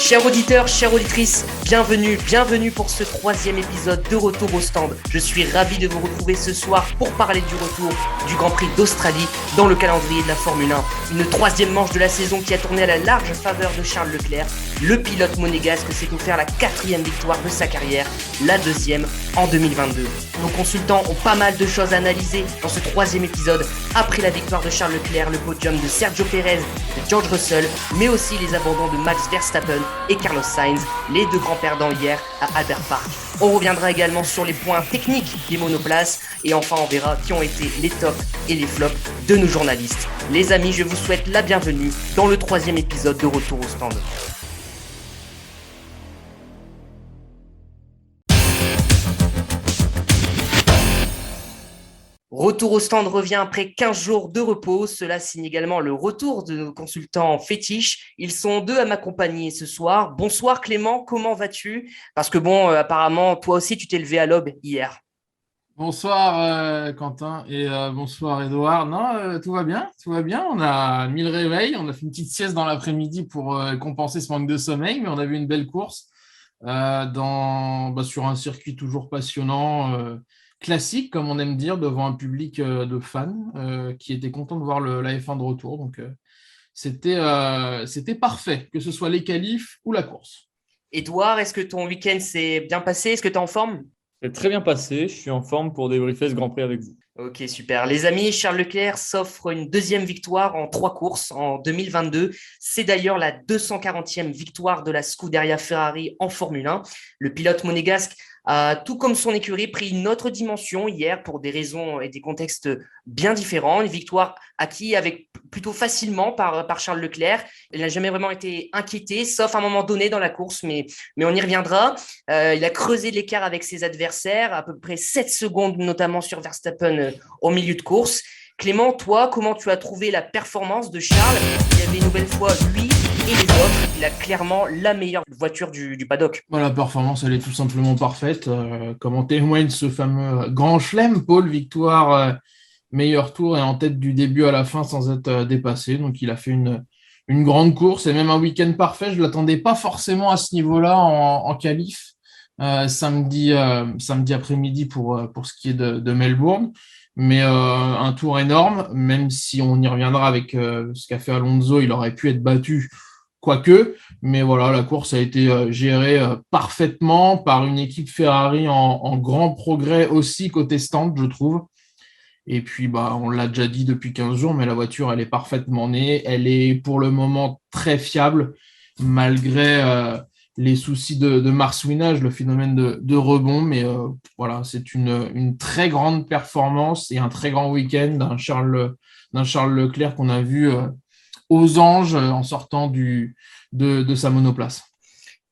Chers auditeurs, chères auditrices, bienvenue pour ce 3e épisode de Retour au stand. Je suis ravi de vous retrouver ce soir pour parler du retour du Grand Prix d'Australie dans le calendrier de la Formule 1. Une 3e manche de la saison qui a tourné à la large faveur de Charles Leclerc. Le pilote monégasque s'est offert la 4e victoire de sa carrière, la 2e en 2022. Nos consultants ont pas mal de choses à analyser dans ce 3e épisode, après la victoire de Charles Leclerc, le podium de Sergio Pérez, de George Russell, mais aussi les abandons de Max Verstappen et Carlos Sainz, les deux grands perdants hier à Albert Park. On reviendra également sur les points techniques des monoplaces et enfin on verra qui ont été les tops et les flops de nos journalistes. Les amis, je vous souhaite la bienvenue dans le 3e épisode de Retour au stand. Retour au stand revient après 15 jours de repos. Cela signe également le retour de nos consultants fétiches. Ils sont deux à m'accompagner ce soir. Bonsoir Clément, comment vas-tu ? Parce que apparemment, toi aussi, tu t'es levé à l'aube hier. Bonsoir Quentin et bonsoir Edouard. Non, tout va bien. On a mis le réveil, on a fait une petite sieste dans l'après-midi pour compenser ce manque de sommeil, mais on a vu une belle course sur un circuit toujours passionnant, classique comme on aime dire, devant un public de fans qui était content de voir la F1 de retour. Donc c'était parfait, que ce soit les qualifs ou la course. Edouard, est-ce que ton week-end s'est bien passé ? Est-ce que tu es en forme ? C'est très bien passé, je suis en forme pour débriefer ce Grand Prix avec vous. Ok, super. Les amis, Charles Leclerc s'offre une 2e victoire en 3 courses en 2022. C'est d'ailleurs la 240e victoire de la Scuderia Ferrari en Formule 1. Le pilote monégasque a, tout comme son écurie, pris une autre dimension hier pour des raisons et des contextes bien différents. Une victoire acquise plutôt facilement par Charles Leclerc. Il n'a jamais vraiment été inquiété, sauf à un moment donné dans la course, mais on y reviendra. Il a creusé l'écart avec ses adversaires, à peu près 7 secondes, notamment sur Verstappen au milieu de course. Clément, toi, comment tu as trouvé la performance de Charles ? Il y avait une nouvelle fois lui et les autres. Il a clairement la meilleure voiture du paddock. La performance, elle est tout simplement parfaite. Comme en témoigne ce fameux grand chelem, pole victoire, meilleur tour et en tête du début à la fin sans être dépassé. Donc il a fait une grande course et même un week-end parfait. Je ne l'attendais pas forcément à ce niveau-là en qualif. Samedi après-midi pour ce qui est de Melbourne. Mais un tour énorme, même si on y reviendra avec ce qu'a fait Alonso, il aurait pu être battu, quoique. Mais voilà, la course a été gérée parfaitement par une équipe Ferrari en grand progrès aussi côté stand, je trouve. Et puis, on l'a déjà dit depuis 15 jours, mais la voiture, elle est parfaitement née. Elle est pour le moment très fiable, malgré les soucis de marsouinage, le phénomène de rebond. Mais c'est une très grande performance et un très grand week-end d'un Charles Leclerc qu'on a vu aux anges en sortant de sa monoplace.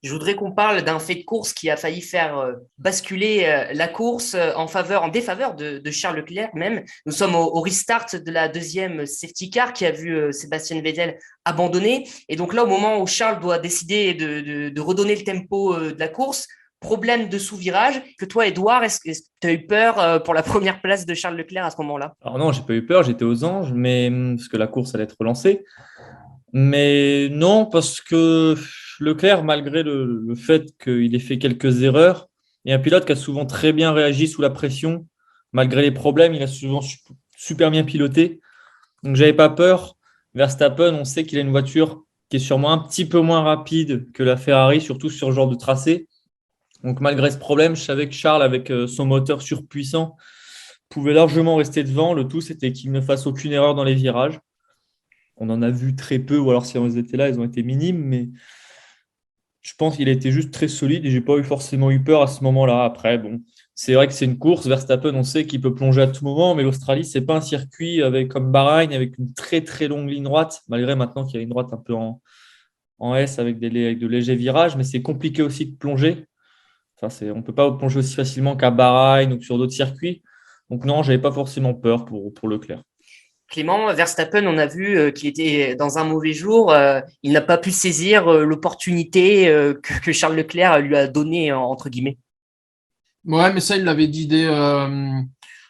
Je voudrais qu'on parle d'un fait de course qui a failli faire basculer la course en défaveur de Charles Leclerc même. Nous sommes au restart de la 2e safety car qui a vu Sébastien Vettel abandonner. Et donc là, au moment où Charles doit décider de redonner le tempo de la course, problème de sous-virage. Que toi, Edouard, est-ce que tu as eu peur pour la première place de Charles Leclerc à ce moment-là ? Alors non, j'ai pas eu peur, j'étais aux anges, mais parce que la course allait être relancée. Mais non, parce que Leclerc, malgré le fait qu'il ait fait quelques erreurs, est un pilote qui a souvent très bien réagi sous la pression. Malgré les problèmes, il a souvent super bien piloté. Donc, j'avais pas peur. Verstappen, on sait qu'il a une voiture qui est sûrement un petit peu moins rapide que la Ferrari, surtout sur ce genre de tracé. Donc, malgré ce problème, je savais que Charles, avec son moteur surpuissant, pouvait largement rester devant. Le tout, c'était qu'il ne fasse aucune erreur dans les virages. On en a vu très peu, ou alors si on étaient là, ils ont été minimes, mais je pense qu'il a été juste très solide et je n'ai pas forcément eu peur à ce moment-là. Après, c'est vrai que c'est une course. Verstappen, on sait qu'il peut plonger à tout moment, mais l'Australie, ce n'est pas un circuit comme Bahreïn, avec une très très longue ligne droite, malgré maintenant qu'il y a une droite un peu en S avec de légers virages, mais c'est compliqué aussi de plonger. On ne peut pas plonger aussi facilement qu'à Bahreïn ou sur d'autres circuits. Donc non, je n'avais pas forcément peur pour Leclerc. Clément, Verstappen, on a vu qu'il était dans un mauvais jour. Il n'a pas pu saisir l'opportunité que Charles Leclerc lui a donnée, entre guillemets. Ouais, mais ça, il l'avait dit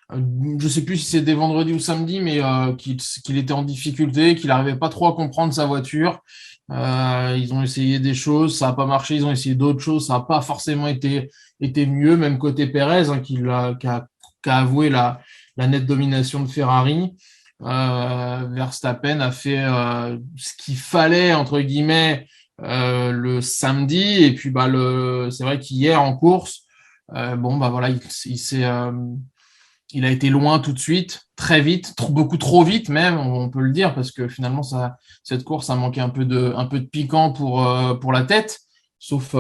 je ne sais plus si c'était vendredi ou samedi, mais qu'il était en difficulté, qu'il n'arrivait pas trop à comprendre sa voiture. Ils ont essayé des choses, ça n'a pas marché, ils ont essayé d'autres choses, ça n'a pas forcément été mieux, même côté Pérez, hein, qui a avoué la nette domination de Ferrari. Verstappen a fait ce qu'il fallait, entre guillemets, le samedi, et puis c'est vrai qu'hier en course, voilà, il a été loin tout de suite, très vite, beaucoup trop vite même, on peut le dire, parce que finalement, cette course a manqué un peu de piquant pour la tête, sauf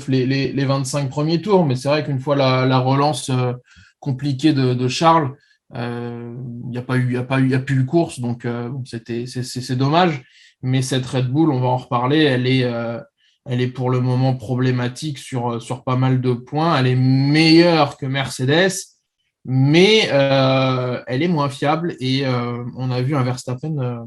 les 25 premiers tours. Mais c'est vrai qu'une fois la relance compliquée de Charles, il n'y a plus eu course, donc c'est dommage. Mais cette Red Bull, on va en reparler, elle est pour le moment problématique sur pas mal de points. Elle est meilleure que Mercedes, mais elle est moins fiable et on a vu un Verstappen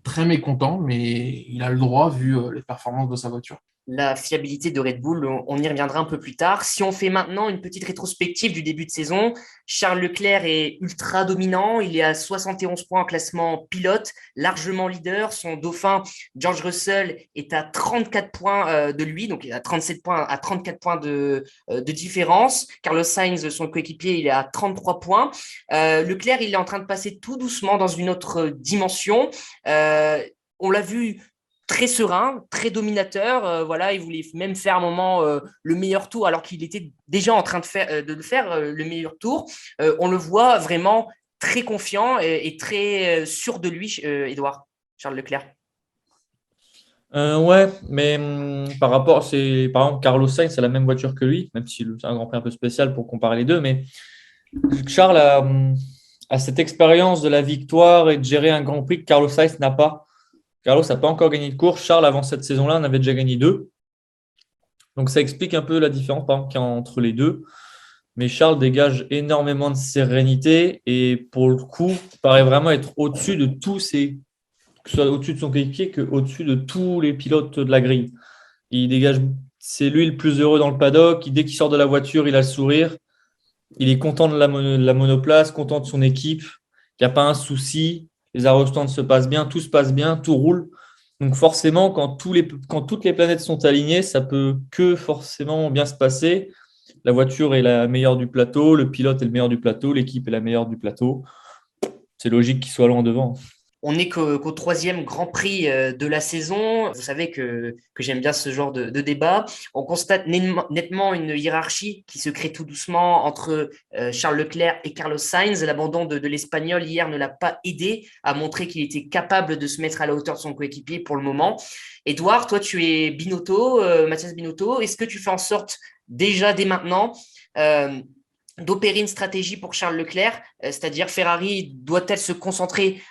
très mécontent, mais il a le droit vu les performances de sa voiture. La fiabilité de Red Bull, on y reviendra un peu plus tard. Si on fait maintenant une petite rétrospective du début de saison, Charles Leclerc est ultra dominant. Il est à 71 points en classement pilote, largement leader. Son dauphin, George Russell, est à 34 points de lui, donc il a 37 points à 34 points de différence. Carlos Sainz, son coéquipier, il est à 33 points. Leclerc, il est en train de passer tout doucement dans une autre dimension. On l'a vu très serein, très dominateur. Voilà, il voulait même faire un moment le meilleur tour alors qu'il était déjà en train de le faire le meilleur tour. On le voit vraiment très confiant et très sûr de lui, Edouard, Charles Leclerc. Ouais, mais par exemple, Carlos Sainz, c'est la même voiture que lui, même si c'est un Grand Prix un peu spécial pour comparer les deux. Mais Charles a cette expérience de la victoire et de gérer un Grand Prix que Carlos Sainz n'a pas. Carlos n'a pas encore gagné de course. Charles, avant cette saison-là, en avait déjà gagné 2. Donc, ça explique un peu la différence par exemple, qu'il y a entre les deux. Mais Charles dégage énormément de sérénité et pour le coup, il paraît vraiment être au-dessus de tous que ce soit au-dessus de son coéquipier qu'au-dessus de tous les pilotes de la grille. Il dégage, c'est lui le plus heureux dans le paddock. Dès qu'il sort de la voiture, il a le sourire. Il est content de la monoplace, content de son équipe. Il n'y a pas un souci. Les arrêts se passent bien, tout se passe bien, tout roule. Donc forcément, quand toutes les planètes sont alignées, ça peut que forcément bien se passer. La voiture est la meilleure du plateau, le pilote est le meilleur du plateau, l'équipe est la meilleure du plateau. C'est logique qu'il soit loin devant. On n'est qu'au troisième Grand Prix de la saison. Vous savez que j'aime bien ce genre de débat. On constate nettement une hiérarchie qui se crée tout doucement entre Charles Leclerc et Carlos Sainz. L'abandon de l'Espagnol hier ne l'a pas aidé à montrer qu'il était capable de se mettre à la hauteur de son coéquipier pour le moment. Edouard, toi, tu es Binotto, Mathias Binotto. Est-ce que tu fais en sorte déjà dès maintenant d'opérer une stratégie pour Charles Leclerc, c'est-à-dire Ferrari doit-elle se concentrer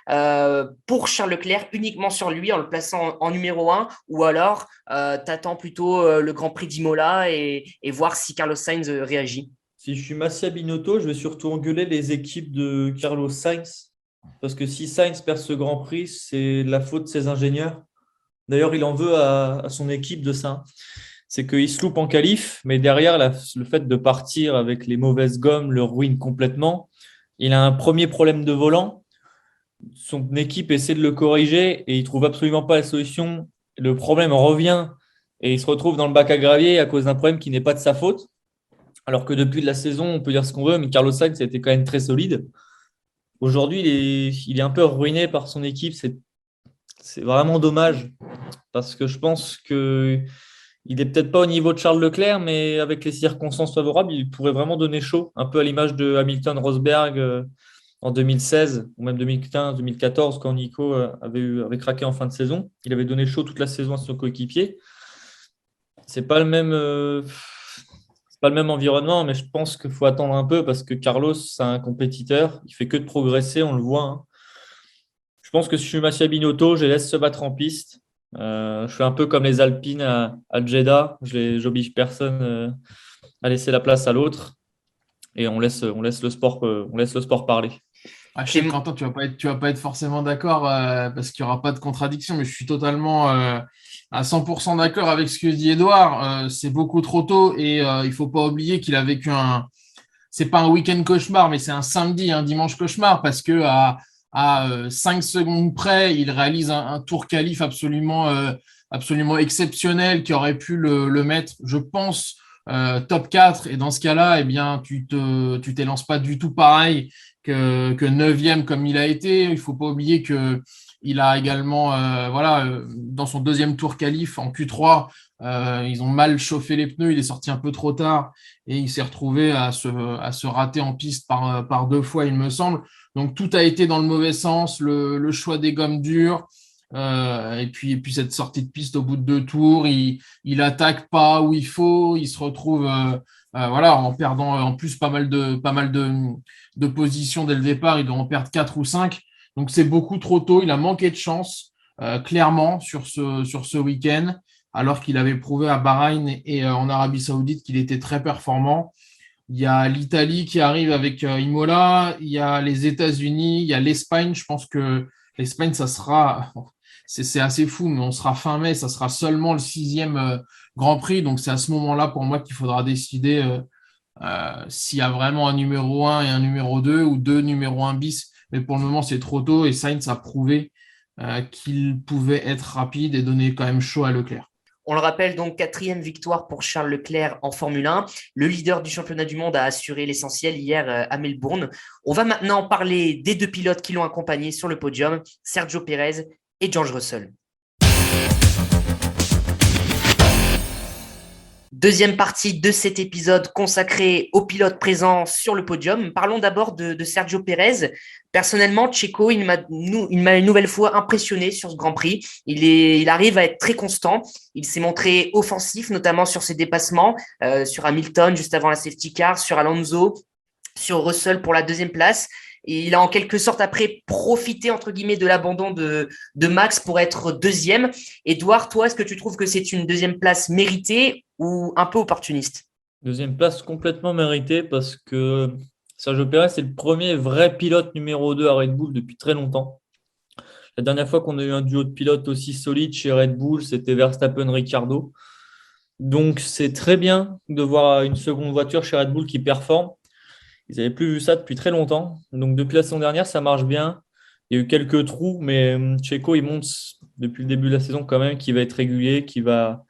pour Charles Leclerc uniquement sur lui en le plaçant en numéro 1 ou alors t'attends plutôt le Grand Prix d'Imola et voir si Carlos Sainz réagit? Si je suis Massia Binotto, je vais surtout engueuler les équipes de Carlos Sainz parce que si Sainz perd ce Grand Prix, c'est la faute de ses ingénieurs. D'ailleurs, il en veut à son équipe de ça. C'est qu'il se loupe en qualif, mais derrière, le fait de partir avec les mauvaises gommes le ruine complètement. Il a un premier problème de volant. Son équipe essaie de le corriger et il ne trouve absolument pas la solution. Le problème revient et il se retrouve dans le bac à gravier à cause d'un problème qui n'est pas de sa faute. Alors que depuis la saison, on peut dire ce qu'on veut, mais Carlos Sainz a été quand même très solide. Aujourd'hui, il est un peu ruiné par son équipe. C'est vraiment dommage parce que je pense que il n'est peut-être pas au niveau de Charles Leclerc, mais avec les circonstances favorables, il pourrait vraiment donner chaud, un peu à l'image de Hamilton-Rosberg en 2016 ou même 2015-2014 quand Nico avait craqué en fin de saison. Il avait donné chaud toute la saison à son coéquipier. C'est pas le même environnement, mais je pense qu'il faut attendre un peu parce que Carlos, c'est un compétiteur. Il fait que de progresser, on le voit. Hein. Je pense que si je suis Mattia Binotto, je les laisse se battre en piste. Je fais un peu comme les Alpines à Jeddah. J'oblige personne à laisser la place à l'autre et on laisse le sport parler. Je sais, Quentin, tu vas pas être forcément d'accord parce qu'il n'y aura pas de contradiction, mais je suis totalement à 100% d'accord avec ce que dit Edouard. C'est beaucoup trop tôt et il faut pas oublier qu'il a vécu c'est pas un week-end cauchemar, mais c'est un samedi, un dimanche cauchemar, parce que à 5 secondes près, il réalise un tour qualif absolument exceptionnel qui aurait pu le mettre, je pense, top 4. Et dans ce cas-là, eh bien, tu t'élances pas du tout pareil que 9e comme il a été. Il faut pas oublier que il a également, dans son deuxième tour qualif en Q3, ils ont mal chauffé les pneus, il est sorti un peu trop tard et il s'est retrouvé à se rater en piste par 2 fois, il me semble. Donc tout a été dans le mauvais sens, le choix des gommes dures, et puis cette sortie de piste au bout de 2 tours, il attaque pas où il faut, il se retrouve en perdant en plus pas mal de positions dès le départ, il doit en perdre 4 ou 5. Donc c'est beaucoup trop tôt, il a manqué de chance clairement sur ce week-end, alors qu'il avait prouvé à Bahreïn et en Arabie Saoudite qu'il était très performant. Il y a l'Italie qui arrive avec Imola, il y a les États-Unis, il y a l'Espagne. Je pense que l'Espagne, c'est assez fou, mais on sera fin mai, ça sera seulement le 6e Grand Prix. Donc c'est à ce moment-là pour moi qu'il faudra décider s'il y a vraiment un numéro 1 et un numéro 2 ou 2 numéro 1 bis. Mais pour le moment, c'est trop tôt et Sainz a prouvé qu'il pouvait être rapide et donner quand même chaud à Leclerc. On le rappelle, donc 4e victoire pour Charles Leclerc en Formule 1. Le leader du championnat du monde a assuré l'essentiel hier à Melbourne. On va maintenant parler des 2 pilotes qui l'ont accompagné sur le podium, Sergio Pérez et George Russell. Deuxième partie de cet épisode consacré aux pilotes présents sur le podium. Parlons d'abord de Sergio Pérez. Personnellement, Checo, il m'a une nouvelle fois impressionné sur ce Grand Prix. Il arrive à être très constant. Il s'est montré offensif, notamment sur ses dépassements, sur Hamilton juste avant la safety car, sur Alonso, sur Russell pour la 2e place. Et il a en quelque sorte après profité, entre guillemets, de l'abandon de Max pour être 2e. Edouard, toi, est-ce que tu trouves que c'est une 2e place méritée ou un peu opportuniste? 2e place complètement méritée parce que Sergio Pérez, c'est le premier vrai pilote numéro 2 à Red Bull depuis très longtemps. La dernière fois qu'on a eu un duo de pilotes aussi solide chez Red Bull, c'était Verstappen-Ricciardo. Donc, c'est très bien de voir une seconde voiture chez Red Bull qui performe. Ils n'avaient plus vu ça depuis très longtemps. Donc, depuis la saison dernière, ça marche bien. Il y a eu quelques trous, mais Checo, il montre depuis le début de la saison quand même qu'il va être régulier, qu'il va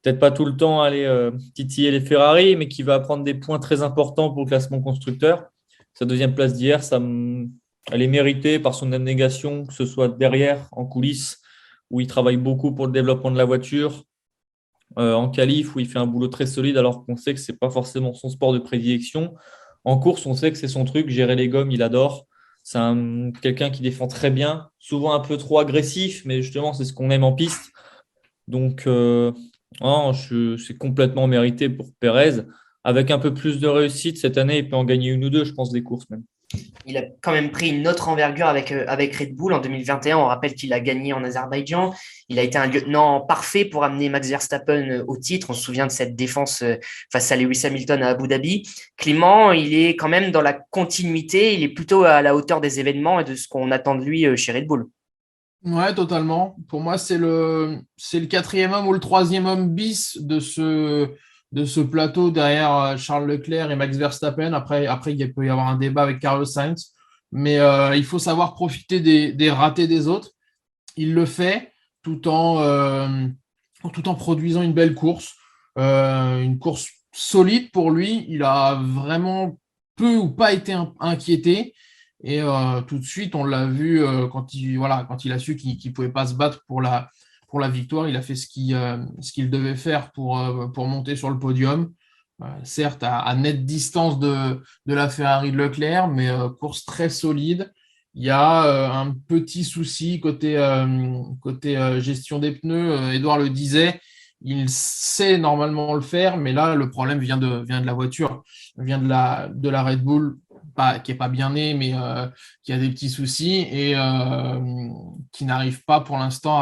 peut-être pas tout le temps aller titiller les Ferrari, mais qui va prendre des points très importants pour le classement constructeur. Sa 2e place d'hier, elle est méritée par son abnégation, que ce soit derrière, en coulisses, où il travaille beaucoup pour le développement de la voiture, en qualif, où il fait un boulot très solide, alors qu'on sait que ce n'est pas forcément son sport de prédilection. En course, on sait que c'est son truc, gérer les gommes, il adore. C'est quelqu'un qui défend très bien, souvent un peu trop agressif, mais justement, c'est ce qu'on aime en piste. Donc, c'est complètement mérité pour Pérez. Avec un peu plus de réussite, cette année, il peut en gagner 1 ou 2, je pense, des courses même. Il a quand même pris une autre envergure avec Red Bull en 2021. On rappelle qu'il a gagné en Azerbaïdjan. Il a été un lieutenant parfait pour amener Max Verstappen au titre. On se souvient de cette défense face à Lewis Hamilton à Abu Dhabi. Clément, il est quand même dans la continuité. Il est plutôt à la hauteur des événements et de ce qu'on attend de lui chez Red Bull. Ouais, totalement. Pour moi, c'est le 4e homme ou le 3e homme bis de ce plateau derrière Charles Leclerc et Max Verstappen. Après, il peut y avoir un débat avec Carlos Sainz. Mais il faut savoir profiter des ratés des autres. Il le fait tout en produisant une belle course. Une course solide pour lui. Il a vraiment peu ou pas été inquiété. Et tout de suite, on l'a vu quand il a su qu'il ne pouvait pas se battre pour la victoire, il a fait ce qu'il devait faire pour monter sur le podium. Certes, à nette distance de la Ferrari de Leclerc, mais course très solide. Il y a un petit souci côté gestion des pneus. Edouard le disait, il sait normalement le faire, mais là, le problème vient de la voiture, vient de la Red Bull. Qui n'est pas bien né, mais qui a des petits soucis et qui n'arrive pas pour l'instant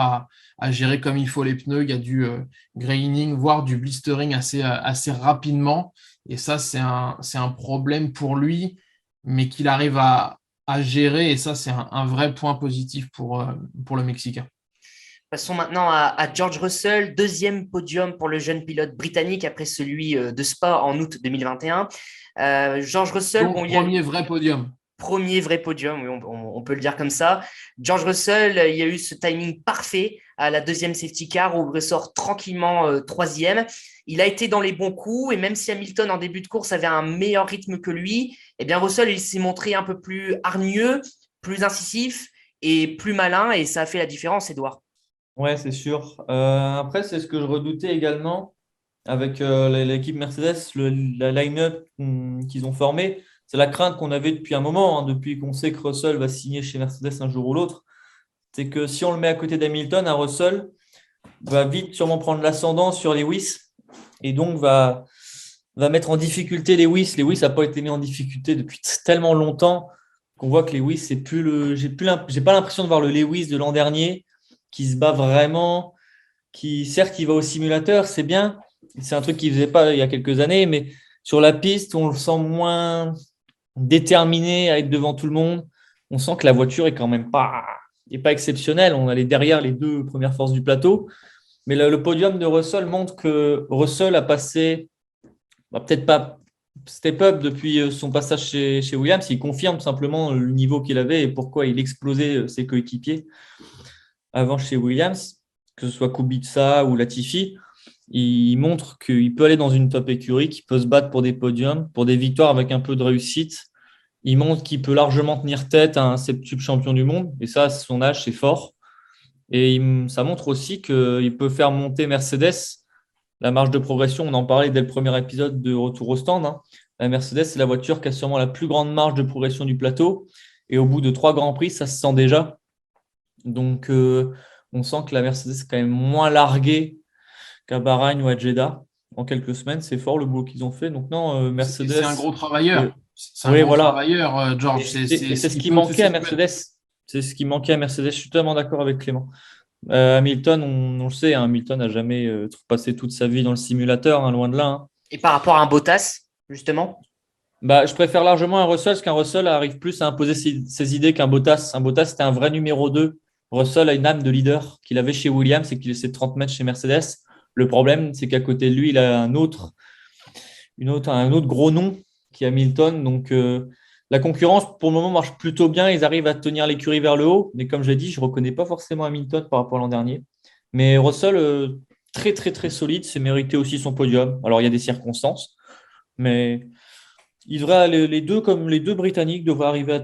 à gérer comme il faut les pneus. Il y a du graining, voire du blistering assez rapidement. Et ça, c'est un problème pour lui, mais qu'il arrive à gérer. Et ça, c'est un vrai point positif pour le Mexicain. Passons maintenant à George Russell, 2e podium pour le jeune pilote britannique après celui de Spa en août 2021. George Russell, Donc, premier vrai podium. Premier vrai podium, oui, on peut le dire comme ça. George Russell, il y a eu ce timing parfait à la deuxième safety car où il ressort tranquillement troisième. Il a été dans les bons coups et même si Hamilton en début de course avait un meilleur rythme que lui, eh bien Russell il s'est montré un peu plus hargneux, plus incisif et plus malin et ça a fait la différence, Edouard. Ouais, c'est sûr. Après, c'est ce que je redoutais également avec l'équipe Mercedes, la line-up qu'ils ont formée. C'est la crainte qu'on avait depuis un moment, hein, depuis qu'on sait que Russell va signer chez Mercedes un jour ou l'autre. C'est que si on le met à côté d'Hamilton, un Russell va vite sûrement prendre l'ascendant sur Lewis et donc va mettre en difficulté Lewis. Lewis n'a pas été mis en difficulté depuis tellement longtemps qu'on voit que Lewis, c'est plus le. J'ai pas l'impression de voir le Lewis de l'an dernier qui se bat vraiment, qui certes il va au simulateur, c'est bien. C'est un truc qu'il ne faisait pas il y a quelques années, mais sur la piste, on le sent moins déterminé à être devant tout le monde. On sent que la voiture est quand même pas exceptionnelle. On est derrière les deux premières forces du plateau. Mais le podium de Russell montre que Russell a passé, peut-être pas step up depuis son passage chez Williams. Il confirme simplement le niveau qu'il avait et pourquoi il explosait ses coéquipiers avant chez Williams, que ce soit Kubica ou Latifi. Il montre qu'il peut aller dans une top écurie, qu'il peut se battre pour des podiums, pour des victoires avec un peu de réussite. Il montre qu'il peut largement tenir tête à un septuple champion du monde. Et ça, à son âge, c'est fort. Et ça montre aussi qu'il peut faire monter Mercedes. La marge de progression, on en parlait dès le premier épisode de Retour au stand. Hein. La Mercedes, c'est la voiture qui a sûrement la plus grande marge de progression du plateau. Et au bout de 3 Grands Prix, ça se sent déjà. Donc, on sent que la Mercedes est quand même moins larguée qu'à Bahreïn ou à Jeddah en quelques semaines. C'est fort le boulot qu'ils ont fait. Donc non, Mercedes. C'est un gros travailleur. C'est un gros travailleur, George. C'est ce qui manquait à Mercedes. C'est ce qui manquait à Mercedes. Je suis totalement d'accord avec Clément. Hamilton, on le sait, hein, Hamilton n'a jamais passé toute sa vie dans le simulateur, hein, loin de là. Hein. Et par rapport à un Bottas, justement je préfère largement un Russell, parce qu'un Russell arrive plus à imposer ses idées qu'un Bottas. Un Bottas, c'était un vrai numéro 2. Russell a une âme de leader qu'il avait chez Williams et qu'il essaie de 30 mètres chez Mercedes. Le problème, c'est qu'à côté de lui, il a un autre gros nom qui est Hamilton. Donc, la concurrence, pour le moment, marche plutôt bien. Ils arrivent à tenir l'écurie vers le haut. Mais comme je l'ai dit, je ne reconnais pas forcément Hamilton par rapport à l'an dernier. Mais Russell, très, très, très solide. C'est mérité aussi son podium. Alors, il y a des circonstances. Mais il devrait, les deux, comme les deux Britanniques, devraient arriver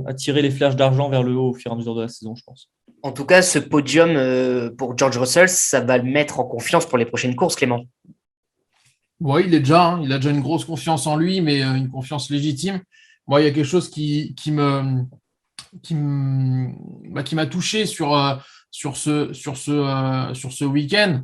à tirer les flashs d'argent vers le haut au fur et à mesure de la saison, je pense. En tout cas, ce podium pour George Russell, ça va le mettre en confiance pour les prochaines courses, Clément. Oui, il a déjà une grosse confiance en lui, mais une confiance légitime. Moi, il y a quelque chose qui m'a touché sur ce week-end.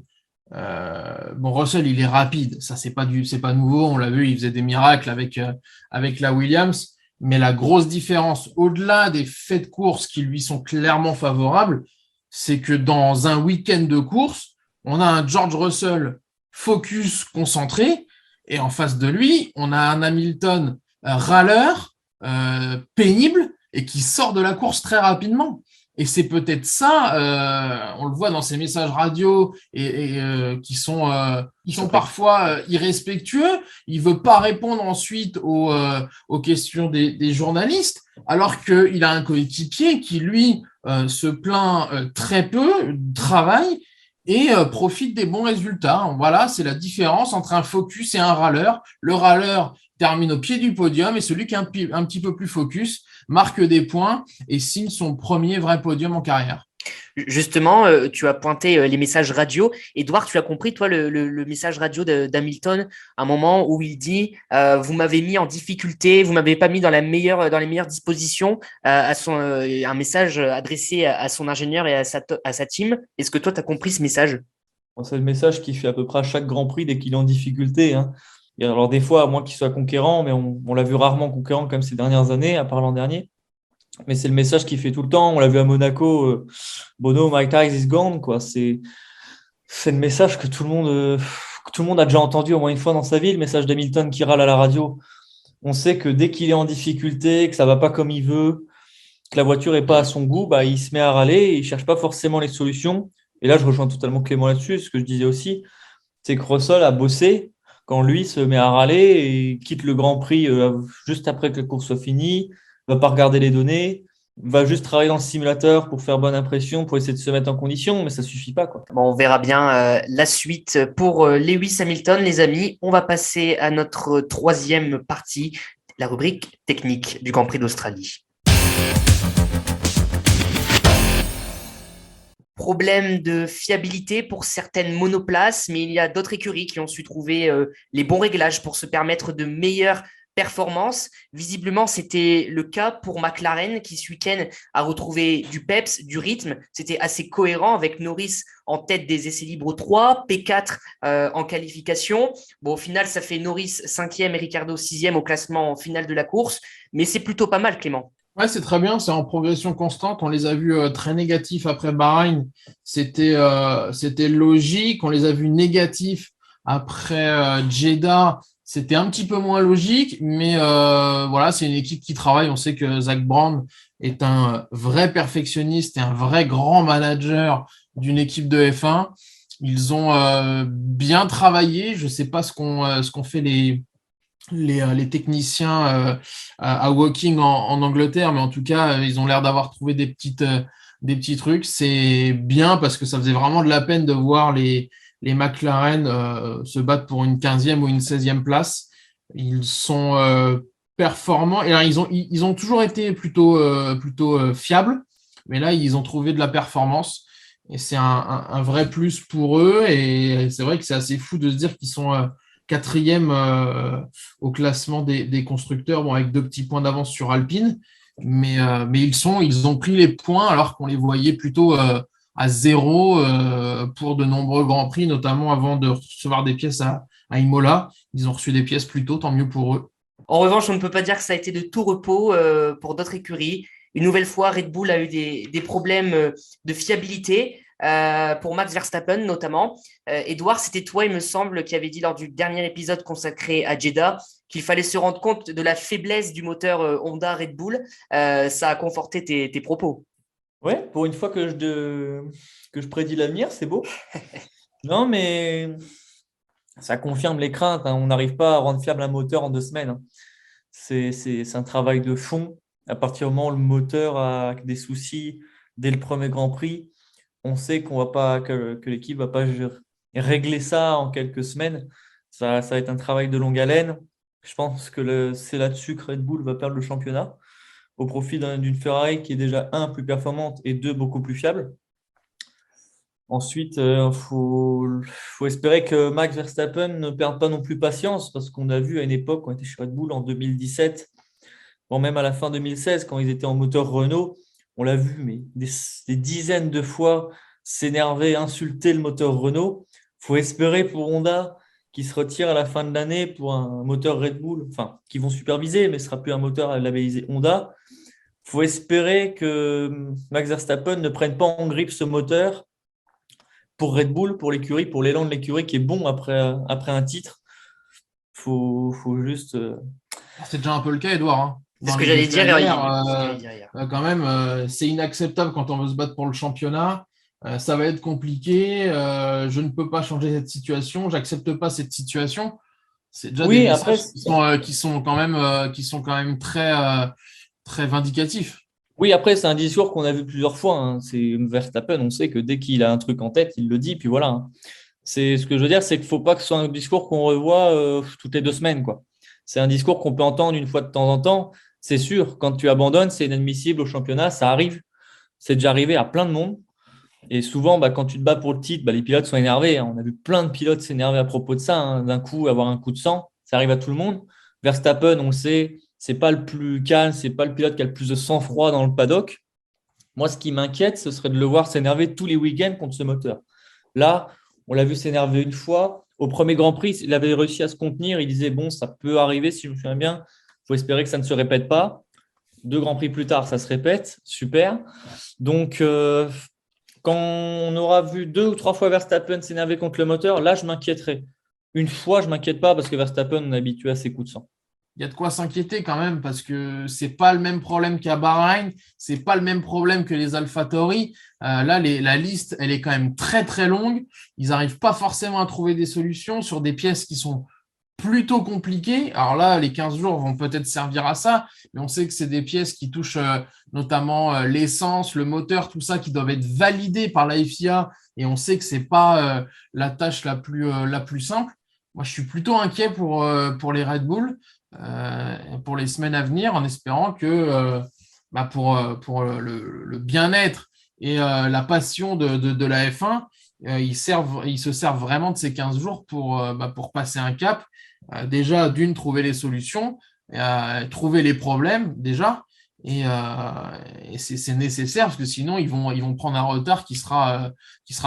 Russell, il est rapide. Ça, c'est pas nouveau. On l'a vu, il faisait des miracles avec la Williams. Mais la grosse différence, au-delà des faits de course qui lui sont clairement favorables, c'est que dans un week-end de course, on a un George Russell focus, concentré, et en face de lui, on a un Hamilton râleur, pénible, et qui sort de la course très rapidement. Et c'est peut-être ça, on le voit dans ses messages radio et qui sont parfois irrespectueux. Il veut pas répondre ensuite aux questions des journalistes, alors qu'il a un coéquipier qui, lui, se plaint très peu, travaille et profite des bons résultats. Voilà, c'est la différence entre un focus et un râleur. Le râleur termine au pied du podium et celui qui est un petit peu plus focus marque des points et signe son premier vrai podium en carrière. Justement, tu as pointé les messages radio. Edouard, tu as compris, toi, le message radio d'Hamilton, un moment où il dit vous m'avez mis en difficulté, vous m'avez pas mis dans les meilleures dispositions, un message adressé à son ingénieur et à sa team. Est-ce que toi, tu as compris ce message? C'est le message qu'il fait à peu près à chaque Grand Prix dès qu'il est en difficulté. Hein. Et alors, des fois, à moins qu'il soit conquérant, mais on l'a vu rarement conquérant comme ces dernières années, à part l'an dernier. Mais c'est le message qu'il fait tout le temps. On l'a vu à Monaco, Bono, my ties is gone. Quoi. C'est le message que tout le monde a déjà entendu au moins une fois dans sa vie, le message d'Hamilton qui râle à la radio. On sait que dès qu'il est en difficulté, que ça ne va pas comme il veut, que la voiture n'est pas à son goût, il se met à râler et il ne cherche pas forcément les solutions. Et là, je rejoins totalement Clément là-dessus. Ce que je disais aussi, c'est que Russell a bossé quand lui se met à râler et quitte le Grand Prix juste après que la course soit finie, va pas regarder les données, va juste travailler dans le simulateur pour faire bonne impression, pour essayer de se mettre en condition, mais ça suffit pas, quoi. Bon, on verra bien la suite pour Lewis Hamilton, les amis. On va passer à notre troisième partie, la rubrique technique du Grand Prix d'Australie. Problème de fiabilité pour certaines monoplaces, mais il y a d'autres écuries qui ont su trouver les bons réglages pour se permettre de meilleures performances. Visiblement, c'était le cas pour McLaren qui ce week-end a retrouvé du peps, du rythme. C'était assez cohérent avec Norris en tête des essais libres 3, P4 en qualification. Bon, au final, ça fait Norris 5e et Ricciardo 6e au classement final de la course, mais c'est plutôt pas mal, Clément. Ouais, c'est très bien, c'est en progression constante. On les a vus très négatifs après Bahreïn. C'était logique. On les a vus négatifs après Jeddah. C'était un petit peu moins logique, mais voilà, c'est une équipe qui travaille. On sait que Zak Brown est un vrai perfectionniste et un vrai grand manager d'une équipe de F1. Ils ont bien travaillé. Je ne sais pas ce qu'ont fait les techniciens à Woking en Angleterre, mais en tout cas, ils ont l'air d'avoir trouvé des petits trucs. C'est bien parce que ça faisait vraiment de la peine de voir les McLaren se battre pour une 15e ou une 16e place. Ils sont performants. Et alors, ils ont toujours été plutôt fiables, mais là, ils ont trouvé de la performance. Et c'est un vrai plus pour eux. Et c'est vrai que c'est assez fou de se dire qu'ils sont quatrième au classement des constructeurs, bon, avec 2 petits points d'avance sur Alpine. Mais ils ont pris les points alors qu'on les voyait plutôt à 0 pour de nombreux Grands Prix, notamment avant de recevoir des pièces à Imola. Ils ont reçu des pièces plus tôt, tant mieux pour eux. En revanche, on ne peut pas dire que ça a été de tout repos pour d'autres écuries. Une nouvelle fois, Red Bull a eu des problèmes de fiabilité pour Max Verstappen notamment. Edouard, c'était toi, il me semble, qui avait dit lors du dernier épisode consacré à Jeddah qu'il fallait se rendre compte de la faiblesse du moteur Honda Red Bull. Ça a conforté tes propos. Ouais, pour une fois que je prédis l'avenir, c'est beau. Non, mais ça confirme les craintes, hein. On n'arrive pas à rendre fiable un moteur en 2 semaines, hein. C'est un travail de fond. À partir du moment où le moteur a des soucis dès le premier Grand Prix, on sait qu'on va pas, que l'équipe ne va pas régler ça en quelques semaines. Ça va être un travail de longue haleine. Je pense que c'est là-dessus que Red Bull va perdre le championnat au profit d'une Ferrari qui est déjà, un, plus performante et deux, beaucoup plus fiable. Ensuite, faut espérer que Max Verstappen ne perde pas non plus patience parce qu'on a vu à une époque, quand on était chez Red Bull en 2017, bon, même à la fin 2016, quand ils étaient en moteur Renault, on l'a vu, mais des dizaines de fois s'énerver, insulter le moteur Renault. Il faut espérer pour Honda qui se retire à la fin de l'année pour un moteur Red Bull, enfin, qui vont superviser, mais ce ne sera plus un moteur labellisé Honda. Il faut espérer que Max Verstappen ne prenne pas en grippe ce moteur pour Red Bull, pour l'écurie, pour l'élan de l'écurie qui est bon après un titre. Faut juste. C'est déjà un peu le cas, Edouard, hein. C'est ce que j'allais dire hier. Quand même, c'est inacceptable quand on veut se battre pour le championnat. Ça va être compliqué. Je ne peux pas changer cette situation. J'accepte pas cette situation. C'est déjà des messages qui sont quand même très vindicatifs. Oui, après, c'est un discours qu'on a vu plusieurs fois, hein. C'est Verstappen, on sait que dès qu'il a un truc en tête, il le dit, puis voilà, hein. C'est ce que je veux dire, c'est qu'il ne faut pas que ce soit un discours qu'on revoit toutes les 2 semaines, quoi. C'est un discours qu'on peut entendre une fois de temps en temps. C'est sûr, quand tu abandonnes, c'est inadmissible au championnat, ça arrive. C'est déjà arrivé à plein de monde. Et souvent, quand tu te bats pour le titre, les pilotes sont énervés, hein. On a vu plein de pilotes s'énerver à propos de ça, hein. D'un coup, avoir un coup de sang, ça arrive à tout le monde. Verstappen, on le sait, c'est pas le plus calme, c'est pas le pilote qui a le plus de sang-froid dans le paddock. Moi, ce qui m'inquiète, ce serait de le voir s'énerver tous les week-ends contre ce moteur. Là, on l'a vu s'énerver une fois. Au premier Grand Prix, il avait réussi à se contenir. Il disait, bon, ça peut arriver, si je me souviens bien. Il faut espérer que ça ne se répète pas. 2 Grands Prix plus tard, ça se répète. Super. Donc, quand on aura vu 2 ou 3 fois Verstappen s'énerver contre le moteur, là, je m'inquiéterai. Une fois, je ne m'inquiète pas parce que Verstappen, on est habitué à ses coups de sang. Il y a de quoi s'inquiéter quand même parce que c'est pas le même problème qu'à Bahreïn, c'est pas le même problème que les AlphaTauri. Là, la liste, elle est quand même très très longue. Ils n'arrivent pas forcément à trouver des solutions sur des pièces qui sont plutôt compliqué. Alors là, les 15 jours vont peut-être servir à ça, mais on sait que c'est des pièces qui touchent notamment l'essence, le moteur, tout ça, qui doivent être validées par la FIA, et on sait que c'est pas la tâche la plus simple. Moi, je suis plutôt inquiet pour les Red Bull pour les semaines à venir, en espérant que pour le bien-être et la passion de la F1, ils se servent vraiment de ces 15 jours pour passer un cap. Déjà, trouver les solutions, trouver les problèmes déjà, et c'est nécessaire parce que sinon, ils vont prendre un retard qui sera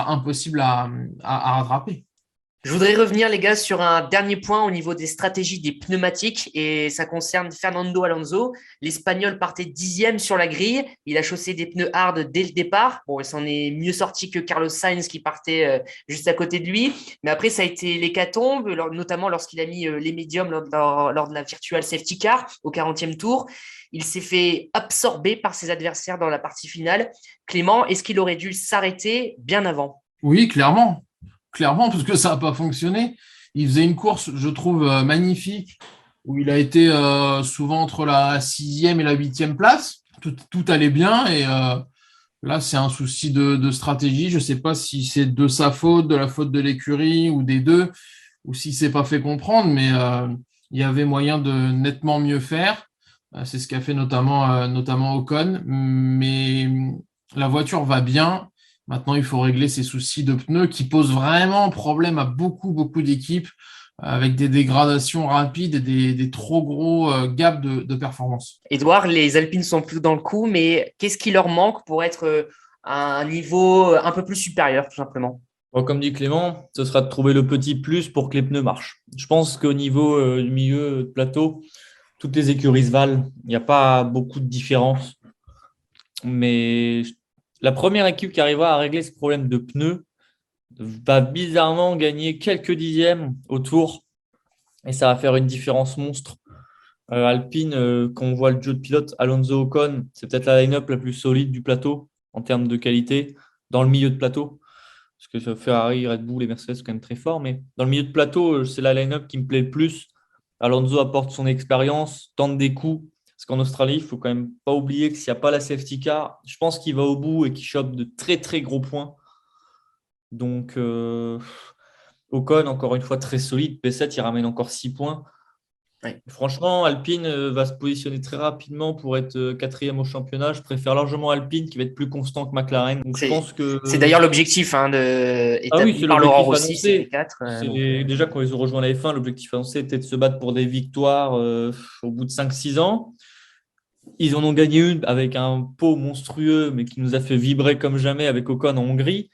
impossible à rattraper. Je voudrais revenir, les gars, sur un dernier point au niveau des stratégies des pneumatiques, et ça concerne Fernando Alonso. L'Espagnol partait 10e sur la grille. Il a chaussé des pneus hard dès le départ. Bon, il s'en est mieux sorti que Carlos Sainz qui partait juste à côté de lui. Mais après, ça a été l'hécatombe, notamment lorsqu'il a mis les médiums lors de la virtual safety car au 40e tour. Il s'est fait absorber par ses adversaires dans la partie finale. Clément, est-ce qu'il aurait dû s'arrêter bien avant? Oui, clairement. Clairement, parce que ça n'a pas fonctionné. Il faisait une course, je trouve, magnifique, où il a été souvent entre la 6e et la 8e place. Tout allait bien, et là, c'est un souci de stratégie. Je ne sais pas si c'est de sa faute, de la faute de l'écurie, ou des deux, ou si c'est pas fait comprendre, mais il y avait moyen de nettement mieux faire. C'est ce qu'a fait notamment Ocon. Mais la voiture va bien. Maintenant, il faut régler ces soucis de pneus qui posent vraiment problème à beaucoup, beaucoup d'équipes avec des dégradations rapides et des trop gros gaps de performance. Édouard, les Alpines sont plus dans le coup, mais qu'est-ce qui leur manque pour être à un niveau un peu plus supérieur, tout simplement? Bon, comme dit Clément, ce sera de trouver le petit plus pour que les pneus marchent. Je pense qu'au niveau du milieu de plateau, toutes les écuries se valent. Il n'y a pas beaucoup de différence. Mais la première équipe qui arrivera à régler ce problème de pneus va bizarrement gagner quelques dixièmes au tour. Et ça va faire une différence monstre. Alpine, quand on voit le duo de pilote Alonso Ocon, c'est peut-être la line-up la plus solide du plateau en termes de qualité dans le milieu de plateau. Parce que Ferrari, Red Bull et Mercedes sont quand même très forts. Mais dans le milieu de plateau, c'est la line-up qui me plaît le plus. Alonso apporte son expérience, tente des coups. Parce qu'en Australie, il ne faut quand même pas oublier que s'il n'y a pas la safety car, je pense qu'il va au bout et qu'il chope de très très gros points. Donc, Ocon, encore une fois, très solide. P7, il ramène encore 6 points. Ouais. Franchement, Alpine va se positionner très rapidement pour être quatrième au championnat. Je préfère largement Alpine qui va être plus constant que McLaren. Donc, je pense que c'est d'ailleurs l'objectif établi par Laurent Rossi. Déjà, quand ils ont rejoint la F1, l'objectif annoncé était de se battre pour des victoires au bout de 5-6 ans. Ils en ont gagné une avec un pot monstrueux, mais qui nous a fait vibrer comme jamais avec Ocon en Hongrie.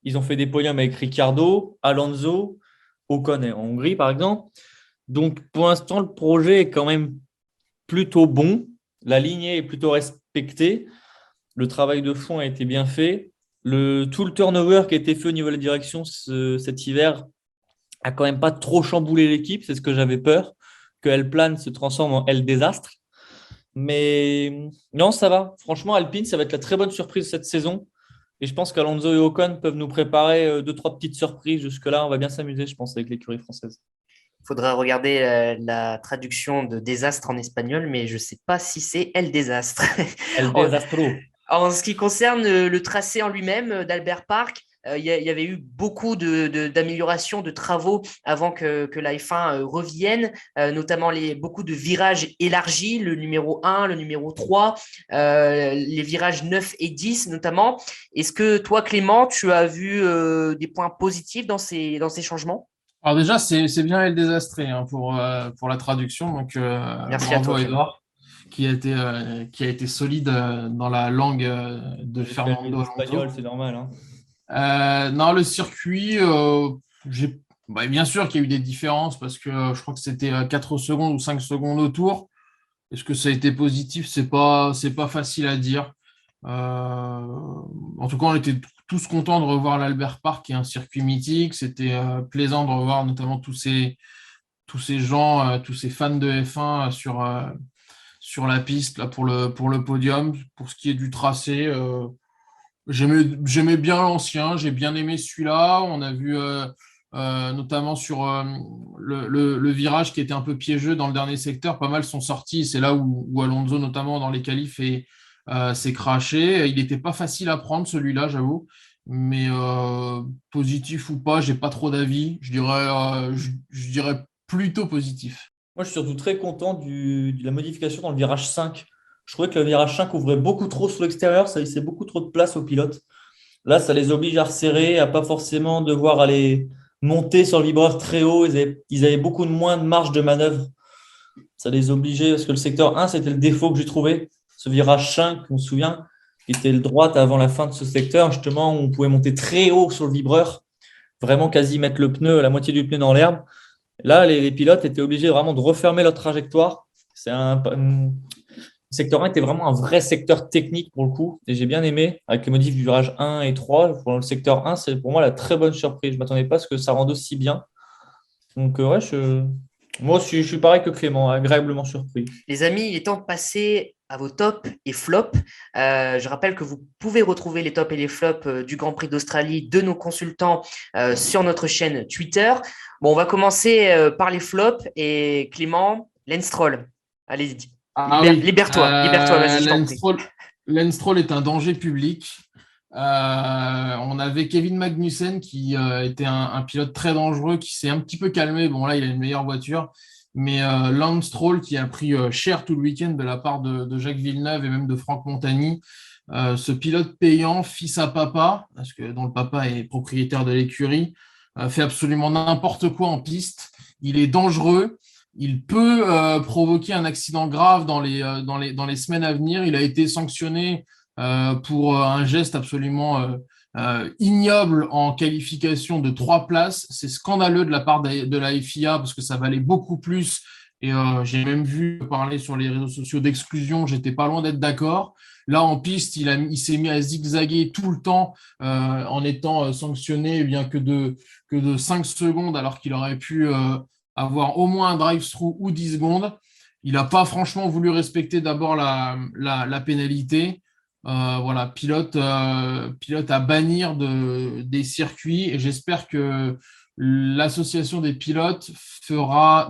Ils ont fait des podiums avec Ricciardo, Alonso, Ocon en Hongrie, par exemple. Donc, pour l'instant, le projet est quand même plutôt bon. La lignée est plutôt respectée. Le travail de fond a été bien fait. Tout le turnover qui a été fait au niveau de la direction cet hiver a quand même pas trop chamboulé l'équipe. C'est ce que j'avais peur, que L-Plan se transforme en L-Désastre. Mais non, ça va. Franchement, Alpine, ça va être la très bonne surprise cette saison. Et je pense qu'Alonso et Ocon peuvent nous préparer 2-3 petites surprises. Jusque-là, on va bien s'amuser, je pense, avec l'écurie française. Il faudra regarder la traduction de désastre en espagnol, mais je ne sais pas si c'est El Désastre. El Desastro. En ce qui concerne le tracé en lui-même d'Albert Park, il y avait eu beaucoup d'améliorations, de travaux avant que la F1 revienne, notamment beaucoup de virages élargis, le numéro 1, le numéro 3, les virages 9 et 10 notamment. Est-ce que toi, Clément, tu as vu des points positifs dans ces changements? Alors déjà, c'est bien El Désastré pour la traduction. Donc, merci bravo à toi, Edouard, qui a été solide dans la langue de Fernando Alonso. Espagnol, c'est normal. Hein. Non, le circuit, bien sûr qu'il y a eu des différences parce que je crois que c'était 4 secondes ou 5 secondes au tour. Est-ce que ça a été positif? C'est pas facile à dire. En tout cas, on était tous contents de revoir l'Albert Park, qui est un circuit mythique. C'était plaisant de revoir notamment tous ces gens, tous ces fans de F1 sur la piste là, pour le podium. Pour ce qui est du tracé, j'aimais bien l'ancien, j'ai bien aimé celui-là. On a vu notamment sur le virage qui était un peu piégeux dans le dernier secteur. Pas mal sont sortis. C'est là où Alonso, notamment dans les qualifs, s'est craché. Il n'était pas facile à prendre, celui-là, j'avoue. Mais positif ou pas, j'ai pas trop d'avis. Je dirais plutôt positif. Moi, je suis surtout très content de la modification dans le virage 5. Je trouvais que le virage 5 ouvrait beaucoup trop sur l'extérieur, ça laissait beaucoup trop de place aux pilotes. Là, ça les oblige à resserrer, à pas forcément devoir aller monter sur le vibreur très haut. Ils avaient beaucoup moins de marge de manœuvre. Ça les obligeait, parce que le secteur 1, c'était le défaut que j'ai trouvé. Ce virage 5, on se souvient, qui était le droite avant la fin de ce secteur, justement, où on pouvait monter très haut sur le vibreur, vraiment quasi mettre le pneu, la moitié du pneu dans l'herbe. Là, les pilotes étaient obligés vraiment de refermer leur trajectoire. Le secteur 1 était vraiment un vrai secteur technique pour le coup. Et j'ai bien aimé, avec les modifs du virage 1 et 3. Pour le secteur 1, c'est pour moi la très bonne surprise. Je ne m'attendais pas à ce que ça rende aussi bien. Donc, moi aussi, je suis pareil que Clément, agréablement surpris. Les amis, il est temps de passer à vos tops et flops. Je rappelle que vous pouvez retrouver les tops et les flops du Grand Prix d'Australie de nos consultants sur notre chaîne Twitter. Bon, on va commencer par les flops. Et Clément, Lance Stroll. Allez, Oui. libère-toi, vas-y, je t'en prie. Lance Stroll est un danger public. On avait Kevin Magnussen qui était un pilote très dangereux, qui s'est un petit peu calmé. Bon, là, il a une meilleure voiture. Mais Lance Stroll, qui a pris cher tout le week-end de la part de Jacques Villeneuve et même de Franck Montagny, ce pilote payant, fils à papa, parce que dont le papa est propriétaire de l'écurie, fait absolument n'importe quoi en piste. Il est dangereux. Il peut provoquer un accident grave dans les semaines à venir. Il a été sanctionné pour un geste absolument ignoble en qualification de 3 places. C'est scandaleux de la part de la FIA parce que ça valait beaucoup plus. Et j'ai même vu parler sur les réseaux sociaux d'exclusion. J'étais pas loin d'être d'accord. Là, en piste, il s'est mis à zigzaguer tout le temps en étant sanctionné bien que de 5 secondes alors qu'il aurait pu avoir au moins un drive-through ou 10 secondes. Il n'a pas franchement voulu respecter d'abord la pénalité. Voilà, pilote à bannir des circuits, et j'espère que l'association des pilotes fera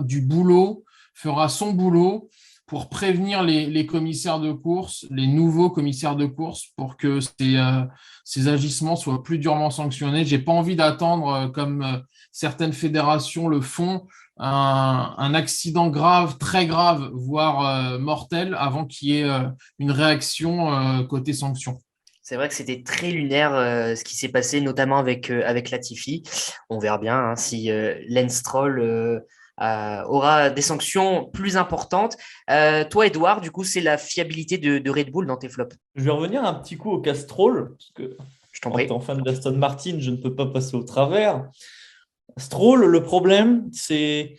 son boulot pour prévenir les commissaires de course, les nouveaux commissaires de course, pour que ces agissements soient plus durement sanctionnés. J'ai pas envie d'attendre, comme certaines fédérations le font, un accident grave, très grave, voire mortel, avant qu'il y ait une réaction côté sanction. C'est vrai que c'était très lunaire ce qui s'est passé, notamment avec Latifi. On verra bien si Lance Stroll aura des sanctions plus importantes. Toi, Edouard, du coup, c'est la fiabilité de Red Bull dans tes flops. Je vais revenir un petit coup au cas Stroll, parce que je t'en prie. En fan d'Aston Martin, je ne peux pas passer au travers. Stroll, le problème, c'est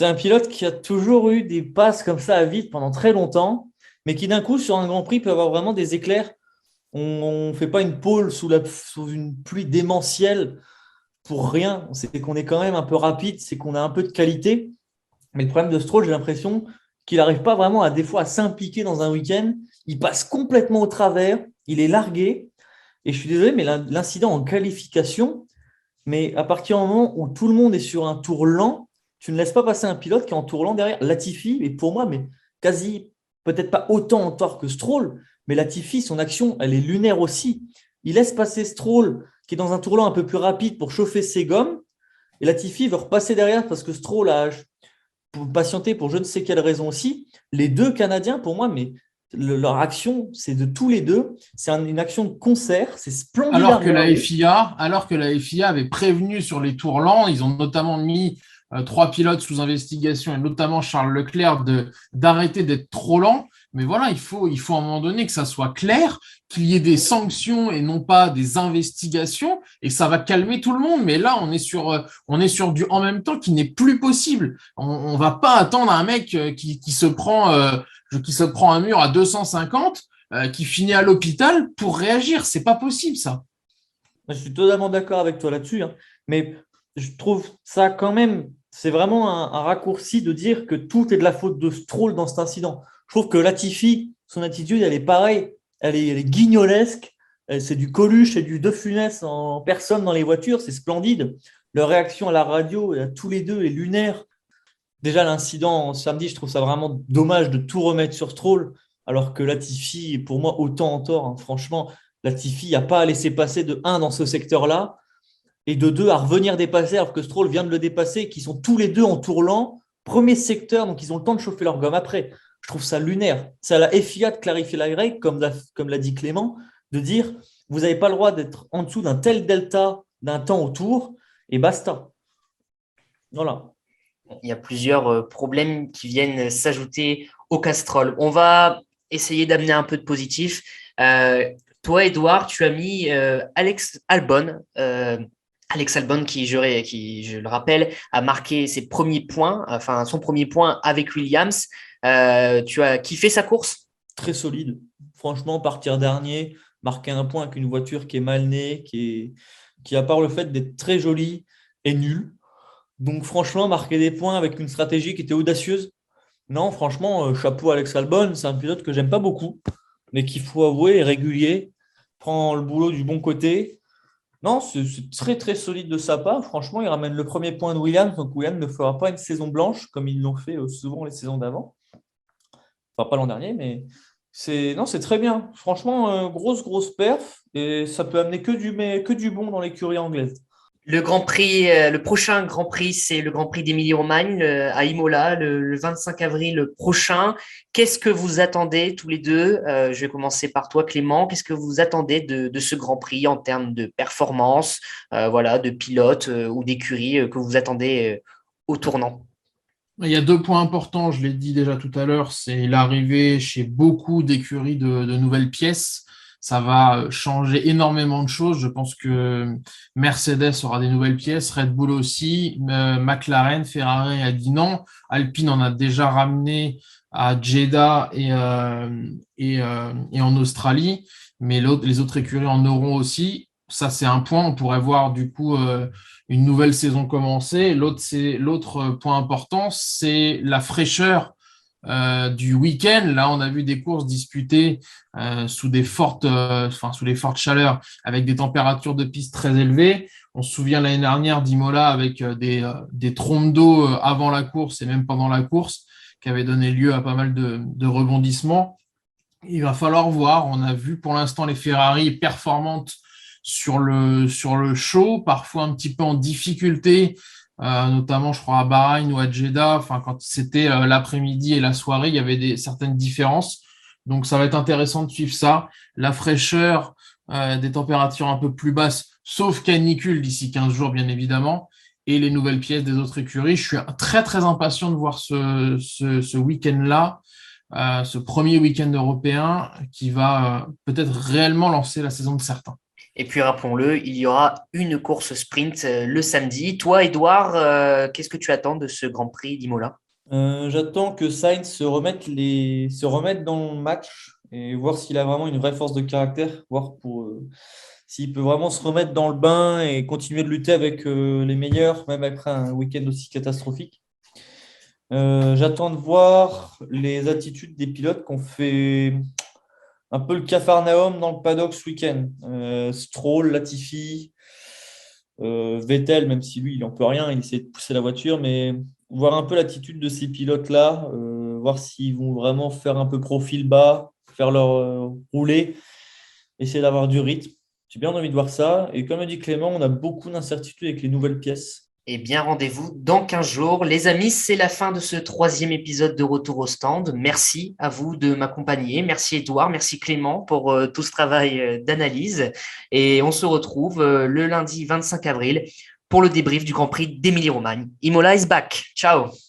un pilote qui a toujours eu des passes comme ça à vide pendant très longtemps, mais qui d'un coup, sur un Grand Prix, peut avoir vraiment des éclairs. On ne fait pas une pole sous une pluie démentielle pour rien. C'est qu'on est quand même un peu rapide, c'est qu'on a un peu de qualité. Mais le problème de Stroll, j'ai l'impression qu'il n'arrive pas vraiment des fois à s'impliquer dans un week-end. Il passe complètement au travers, il est largué. Et je suis désolé, mais l'incident en qualification, mais à partir du moment où tout le monde est sur un tour lent, tu ne laisses pas passer un pilote qui est en tour lent derrière. Latifi, et pour moi, mais quasi, peut-être pas autant en tort que Stroll, mais Latifi, son action, elle est lunaire aussi. Il laisse passer Stroll, qui est dans un tour lent un peu plus rapide pour chauffer ses gommes, et Latifi veut repasser derrière parce que Stroll a patienté pour je ne sais quelle raison aussi. Les deux Canadiens, pour moi, mais leur action, c'est de tous les deux. C'est une action de concert, c'est splendide. Alors que la FIA avait prévenu sur les tours lents, ils ont notamment mis 3 pilotes sous investigation, et notamment Charles Leclerc, d'arrêter d'être trop lent. Mais voilà, il faut à un moment donné que ça soit clair, qu'il y ait des sanctions et non pas des investigations, et ça va calmer tout le monde. Mais là, on est sur du en même temps qui n'est plus possible. On va pas attendre un mec qui se prend un mur à 250, qui finit à l'hôpital pour réagir. C'est pas possible, ça. Je suis totalement d'accord avec toi là-dessus, hein. Mais je trouve ça quand même, c'est vraiment un raccourci de dire que tout est de la faute de Stroll dans cet incident. Je trouve que Latifi, son attitude, elle est pareille, elle est guignolesque, c'est du Coluche et du De Funès en personne dans les voitures, c'est splendide. leur réaction à la radio, et à tous les deux, est lunaire. Déjà, l'incident samedi, je trouve ça vraiment dommage de tout remettre sur Stroll, alors que Latifi est pour moi autant en tort, hein. Franchement, Latifi n'a pas à laisser passer de un dans ce secteur-là, et de deux à revenir dépasser, alors que Stroll vient de le dépasser, qui sont tous les deux en tour lent, premier secteur, donc ils ont le temps de chauffer leur gomme après. Je trouve ça lunaire. C'est à la FIA de clarifier la règle, comme l'a dit Clément, de dire vous n'avez pas le droit d'être en dessous d'un tel delta d'un temps au tour, et basta. Voilà. Il y a plusieurs problèmes qui viennent s'ajouter au Castrol. On va essayer d'amener un peu de positif. Toi, Edouard, tu as mis Alex Albon. Alex Albon, qui, je le rappelle, a marqué ses premiers points, enfin son premier point avec Williams. Tu as kiffé sa course? Très solide. Franchement, partir dernier, marquer un point avec une voiture qui est mal née, qui, à part le fait d'être très jolie, est nulle. Donc franchement, marquer des points avec une stratégie qui était audacieuse. Non, franchement, chapeau à Alex Albon, c'est un pilote que j'aime pas beaucoup, mais qu'il faut avouer est régulier, prend le boulot du bon côté. Non, c'est très très solide de sa part. Franchement, il ramène le premier point de Williams, donc Williams ne fera pas une saison blanche comme ils l'ont fait souvent les saisons d'avant. Enfin, pas l'an dernier, mais c'est très bien. Franchement, grosse perf, et ça peut amener que du bon dans l'écurie anglaise. Le prochain Grand Prix, c'est le Grand Prix d'Émilie-Romagne à Imola, le 25 avril prochain. Qu'est-ce que vous attendez tous les deux? Je vais commencer par toi, Clément. Qu'est-ce que vous attendez de ce Grand Prix en termes de performance, de pilote ou d'écurie que vous attendez au tournant? Il y a 2 points importants, je l'ai dit déjà tout à l'heure, c'est l'arrivée chez beaucoup d'écuries de nouvelles pièces. Ça va changer énormément de choses. Je pense que Mercedes aura des nouvelles pièces, Red Bull aussi, McLaren, Ferrari a dit non. Alpine en a déjà ramené à Jeddah et en Australie, mais les autres écuries en auront aussi. Ça, c'est un point. On pourrait voir du coup une nouvelle saison commencer. L'autre point important, c'est la fraîcheur du week-end. Là, on a vu des courses disputées sous les fortes chaleurs, avec des températures de piste très élevées. On se souvient l'année dernière d'Imola avec des trompes d'eau avant la course et même pendant la course, qui avaient donné lieu à pas mal de rebondissements. Il va falloir voir. On a vu pour l'instant les Ferrari performantes sur le show, parfois un petit peu en difficulté, notamment je crois à Bahreïn ou à Jeddah. Enfin, quand c'était l'après-midi et la soirée, il y avait certaines différences. Donc ça va être intéressant de suivre ça. La fraîcheur, des températures un peu plus basses, sauf canicule d'ici 15 jours bien évidemment, et les nouvelles pièces des autres écuries. Je suis très très impatient de voir ce week-end-là, ce premier week-end européen qui va peut-être réellement lancer la saison de certains. Et puis, rappelons-le, il y aura une course sprint le samedi. Toi, Edouard, qu'est-ce que tu attends de ce Grand Prix d'Imola? J'attends que Sainz se remette dans le match et voir s'il a vraiment une vraie force de caractère, voir s'il peut vraiment se remettre dans le bain et continuer de lutter avec les meilleurs, même après un week-end aussi catastrophique. J'attends de voir les attitudes des pilotes qu'on fait un peu le capharnaüm dans le paddock ce week-end. Stroll, Latifi, Vettel, même si lui, il n'en peut rien, il essaie de pousser la voiture, mais voir un peu l'attitude de ces pilotes-là, voir s'ils vont vraiment faire un peu profil bas, faire leur rouler, essayer d'avoir du rythme. J'ai bien envie de voir ça. Et comme a dit Clément, on a beaucoup d'incertitudes avec les nouvelles pièces. Eh bien, rendez-vous dans 15 jours. Les amis, c'est la fin de ce 3e épisode de Retour au stand. Merci à vous de m'accompagner. Merci Edouard, merci Clément pour tout ce travail d'analyse. Et on se retrouve le lundi 25 avril pour le débrief du Grand Prix d'Émilie-Romagne. Imola is back. Ciao.